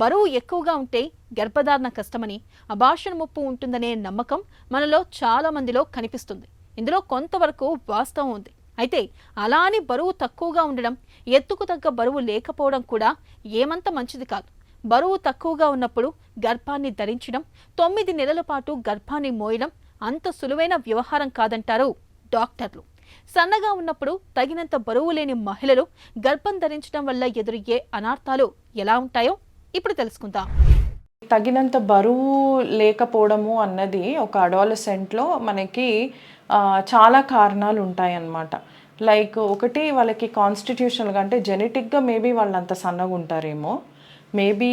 బరువు ఎక్కువగా ఉంటే గర్భధారణ కష్టమని, అబార్షన్ ముప్పు ఉంటుందనే నమ్మకం మనలో చాలా మందిలో కనిపిస్తుంది. ఇందులో కొంతవరకు వాస్తవం ఉంది. అయితే అలా అని బరువు తక్కువగా ఉండడం, ఎత్తుకు తగ్గ బరువు లేకపోవడం కూడా ఏమంత మంచిది కాదు. బరువు తక్కువగా ఉన్నప్పుడు గర్భాన్ని ధరించడం, 9 నెలల పాటు గర్భాన్ని మోయడం అంత సులువైన వ్యవహారం కాదంటారు డాక్టర్లు. సన్నగా ఉన్నప్పుడు తగినంత బరువు లేని మహిళలు గర్భం ధరించడం వల్ల ఎదురయ్యే అనార్థాలు ఎలా ఉంటాయో ఇప్పుడు తెలుసుకుందాం. తగినంత బరువు లేకపోవడము అన్నది ఒక అడాలసెంట్లో మనకి చాలా కారణాలు ఉంటాయన్నమాట. లైక్ ఒకటి, వాళ్ళకి కాన్స్టిట్యూషనల్గా అంటే జెనెటిక్గా మేబీ వాళ్ళు అంత సన్నగా ఉంటారేమో, మేబీ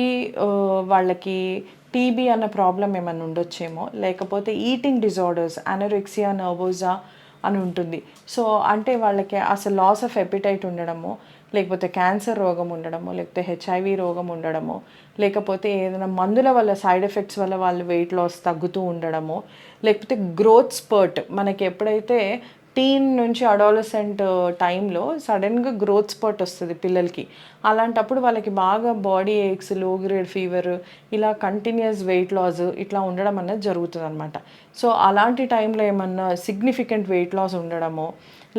వాళ్ళకి టీబీ అన్న ప్రాబ్లం ఏమైనా ఉండొచ్చేమో, లేకపోతే ఈటింగ్ డిజార్డర్స్, అనోరెక్సియా నర్వోసా అని ఉంటుంది. సో అంటే వాళ్ళకి అసలు లాస్ ఆఫ్ ఎపిటైట్ ఉండడము, లేకపోతే క్యాన్సర్ రోగం ఉండడము, లేకపోతే హెచ్ఐవి రోగం ఉండడము, లేకపోతే ఏదైనా మందుల వల్ల సైడ్ ఎఫెక్ట్స్ వల్ల వాళ్ళు వెయిట్ లాస్ తగ్గుతూ ఉండడము, లేకపోతే గ్రోత్ స్పర్ట్, మనకి ఎప్పుడైతే టీన్ నుంచి అడాలసెంట్ టైంలో సడన్గా గ్రోత్ స్పర్ట్ వస్తుంది పిల్లలకి, అలాంటప్పుడు వాళ్ళకి బాగా బాడీ ఏక్స్, లో గ్రేడ్ ఫీవర్, ఇలా కంటిన్యూస్ వెయిట్ లాస్ ఇట్లా ఉండడం అనేది జరుగుతుంది అనమాట. సో అలాంటి టైంలో ఏమన్నా సిగ్నిఫికెంట్ వెయిట్ లాస్ ఉండడము,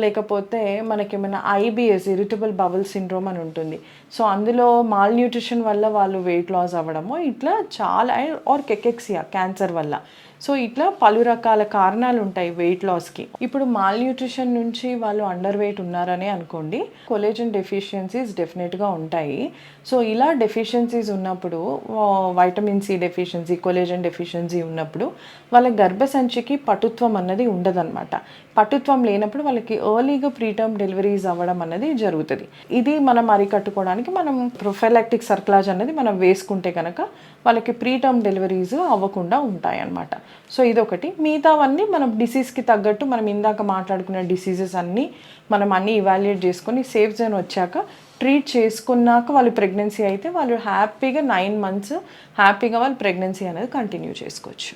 లేకపోతే మనకేమైనా ఐబిఎస్, ఇరిటబుల్ బవల్ సిండ్రోమ్ అని ఉంటుంది. సో అందులో మాల్ న్యూట్రిషన్ వల్ల వాళ్ళు వెయిట్ లాస్ అవ్వడము, ఇట్లా చాలా, ఆర్ కెకెక్సియా, క్యాన్సర్ వల్ల. సో ఇట్లా పలు రకాల కారణాలు ఉంటాయి వెయిట్ లాస్కి. ఇప్పుడు మాల్ న్యూట్రిషన్ నుంచి వాళ్ళు అండర్ వెయిట్ ఉన్నారని అనుకోండి, కొలేజన్ డెఫిషియన్సీస్ డెఫినెట్గా ఉంటాయి. సో ఇలా డెఫిషియన్సీస్ ఉన్నప్పుడు, vitamin C deficiency, collagen deficiency ఉన్నప్పుడు వాళ్ళ గర్భసంచికి పటుత్వం అన్నది ఉండదన్నమాట. పటుత్వం లేనప్పుడు వాళ్ళకి ఎర్లీగా ప్రీటర్మ్ డెలివరీస్ అవ్వడం అన్నది జరుగుతుంది. ఇది మనం అరికట్టుకోవడానికి మనం ప్రొఫైలాక్టిక్ సర్క్లాజ్ అనేది మనం వేసుకుంటే కనుక వాళ్ళకి ప్రీటర్మ్ డెలివరీస్ అవ్వకుండా ఉంటాయి అన్నమాట. సో ఇదొకటి. మిగతావన్నీ మనం డిసీజ్కి తగ్గట్టు, మనం ఇందాక మాట్లాడుకున్న డిసీజెస్ అన్నీ మనం అన్నీ ఇవాల్యుయేట్ చేసుకొని సేఫ్ జోన్ వచ్చాక ట్రీట్ చేసుకున్నాక వాళ్ళు ప్రెగ్నెన్సీ అయితే వాళ్ళు హ్యాపీగా 9 months హ్యాపీగా వాళ్ళు ప్రెగ్నెన్సీ అనేది కంటిన్యూ చేసుకోవచ్చు.